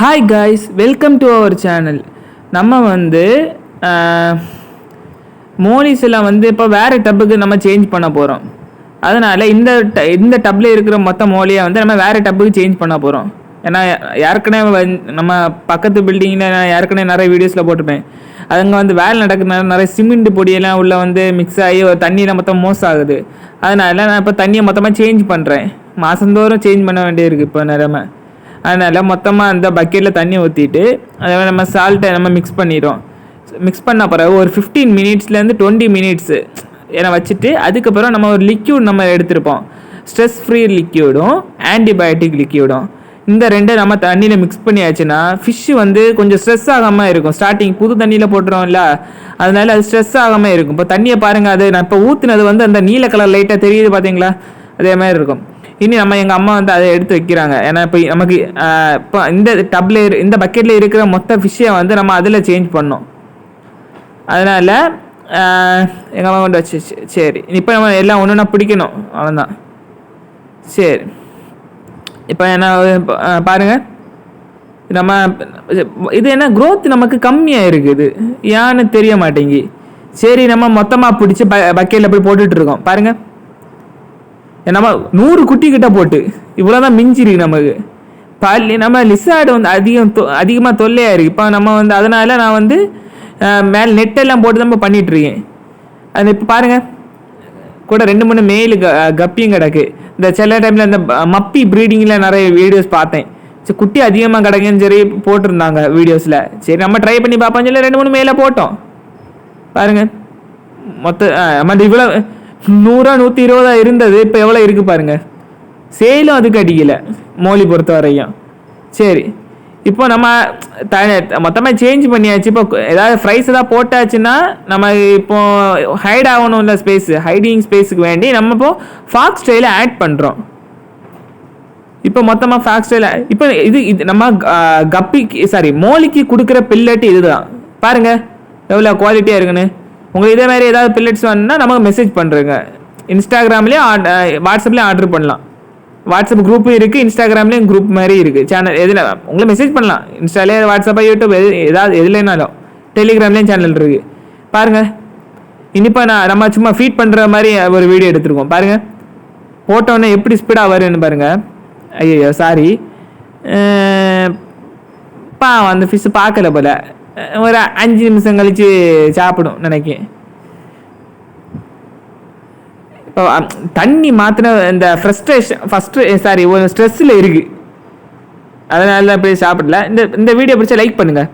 Hi guys, welcome to our channel. நம்ம வந்து mollies எல்லாம் வந்து இப்போ வேறு டப்புக்கு நம்ம சேஞ்ச் பண்ண போகிறோம். அதனால் இந்த டப்பில் இருக்கிற மொத்த மோலியை வந்து நம்ம வேறு டப்புக்கு சேஞ்ச் பண்ண போகிறோம். ஏன்னா ஏற்கனவே நம்ம பக்கத்து பில்டிங்கில் நான் ஏற்கனவே நிறைய வீடியோஸில் போட்டிருப்பேன். அதுங்க வந்து வேலை நடக்கிறதுனால நிறைய சிமெண்ட் பொடியெல்லாம் உள்ளே வந்து மிக்ஸ் ஆகி ஒரு தண்ணியில் மொத்தம் மோஸ் ஆகுது. அதனால் நான் இப்போ தண்ணியை மொத்தமாக சேஞ்ச் பண்ணுறேன். மாதந்தோறும் சேஞ்ச் பண்ண வேண்டியிருக்கு இப்போ நிலமை. அதனால் மொத்தமாக அந்த பக்கெட்டில் தண்ணி ஊற்றிட்டு அதை நம்ம சால்ட்டை நம்ம மிக்ஸ் பண்ணிடுறோம். மிக்ஸ் பண்ண பிறகு ஒரு 15 மினிட்ஸ்லேருந்து 20 மினிட்ஸு ஏன்னா வச்சுட்டு அதுக்கப்புறம் நம்ம ஒரு லிக்யூட் நம்ம எடுத்திருப்போம். ஸ்ட்ரெஸ் ஃப்ரீ லிக்யூடும் ஆன்டிபயோட்டிக் லிக்யூடும். இந்த ரெண்டை நம்ம தண்ணியில் மிக்ஸ் பண்ணியாச்சுன்னா ஃபிஷ்ஷு வந்து கொஞ்சம் ஸ்ட்ரெஸ் ஆகாமல் இருக்கும். ஸ்டார்டிங் புது தண்ணியில் போட்டுருவோம்ல, அதனால அது ஸ்ட்ரெஸ் ஆகாமல் இருக்கும். இப்போ தண்ணியை பாருங்கள், அது நான் இப்போ ஊற்றுனது வந்து அந்த நீல கலர் லைட்டாக தெரியுது பார்த்தீங்களா, அதே மாதிரி இருக்கும். இனி நம்ம எங்கள் அம்மா வந்து அதை எடுத்து வைக்கிறாங்க. ஏன்னா இப்போ நமக்கு இப்போ இந்த டப்பில் இந்த பக்கெட்டில் இருக்கிற மொத்த ஃபிஷ்ஷை வந்து நம்ம அதில் சேஞ்ச் பண்ணோம். அதனால் எங்கள் அம்மா கொண்டு வச்சு சரி இப்போ நம்ம எல்லாம் ஒன்று ஒன்றா பிடிக்கணும், அவ்வளோதான். சரி இப்போ என்ன பாருங்கள், நம்ம இது என்ன க்ரோத் நமக்கு கம்மியாக இருக்குது, ஏன்னு தெரிய மாட்டேங்கி. சரி நம்ம மொத்தமாக பிடிச்சி பக்கெட்டில் போய் போட்டுட்ருக்கோம். பாருங்கள், நம்ம 100 குட்டி கிட்ட போட்டு இவ்வளோதான் மிஞ்சிருக்கு நமக்கு. நம்ம லிசார்டு வந்து அதிகமாக தொல்லையாக இருக்குது. இப்போ நம்ம வந்து அதனால் நான் வந்து மேலே நெட்டெல்லாம் போட்டு தான் இப்போ பண்ணிகிட்ருக்கேன். அது இப்போ பாருங்கள், கூட 2-3 மெயில் கப்பியும் கிடக்கு. இந்த சில டைமில் இந்த மப்பி ப்ரீடிங்கில் நிறைய வீடியோஸ் பார்த்தேன். சரி குட்டி அதிகமாக கிடக்குன்னு சரி போட்டிருந்தாங்க வீடியோஸில். சரி நம்ம ட்ரை பண்ணி பார்ப்போம் சொல்லி 2-3 மெயிலை போட்டோம். பாருங்கள், நம்ம இவ்வளோ 100-120 இருந்தது, இப்போ எவ்வளோ இருக்குது பாருங்கள். சேலும் அதுக்கு அடிக்கலை மோலி பொறுத்த வரையும். சரி இப்போ நம்ம மொத்தமாக சேஞ்ச் பண்ணியாச்சு. இப்போ ஏதாவது ஃப்ரைஸ் ஏதாவது போட்டாச்சுன்னா நம்ம இப்போ ஹைட் ஆகணும் இல்லை ஸ்பேஸு, ஹைடிங் ஸ்பேஸுக்கு வேண்டி நம்ம இப்போ ஃபாக்ஸ் ஸ்டைலை ஆட் பண்ணுறோம். இப்போ மொத்தமாக ஃபாக்ஸ் ஸ்டைல் இப்போ இது நம்ம மோலிக்கு கொடுக்குற பில்லட் இதுதான். பாருங்கள் எவ்வளோ குவாலிட்டியாக இருக்குன்னு. உங்களுக்கு இதே மாதிரி ஏதாவது பில்லட்ஸ் வேணுன்னா நமக்கு மெசேஜ் பண்ணுறேங்க. இன்ஸ்டாகிராம்லேயும் வாட்ஸ்அப்லேயும் ஆர்டர் பண்ணலாம். வாட்ஸ்அப் குரூப்பும் இருக்குது, இன்ஸ்டாகிராம்லேயும் குரூப் மாதிரி இருக்குது. சேனல் எதில் உங்களை மெசேஜ் பண்ணலாம். இன்ஸ்டாலே, வாட்ஸ்அப்பாக, யூடியூப் ஏதாவது எதுலனாலும். டெலிகிராம்லேயும் சேனல் இருக்குது. பாருங்கள், இனிப்போ நம்ம சும்மா ஃபீட் பண்ணுற மாதிரி ஒரு வீடியோ எடுத்துருக்கோம். பாருங்கள், போட்டோன்னே எப்படி ஸ்பீடாக வருன்னு பாருங்கள். ஐயோ சாரி, அந்த ஃபிஷ்ஷு பார்க்கல போல். ஒரு 5 நிமிஷம் கழித்து சாப்பிடும் நினைக்கிறேன். இப்போ தண்ணி மாற்றின இந்த ஒரு ஸ்ட்ரெஸ்ஸில் இருக்குது, அதனால போய் சாப்பிடல. இந்த வீடியோ பிடிச்சா லைக் பண்ணுங்கள்.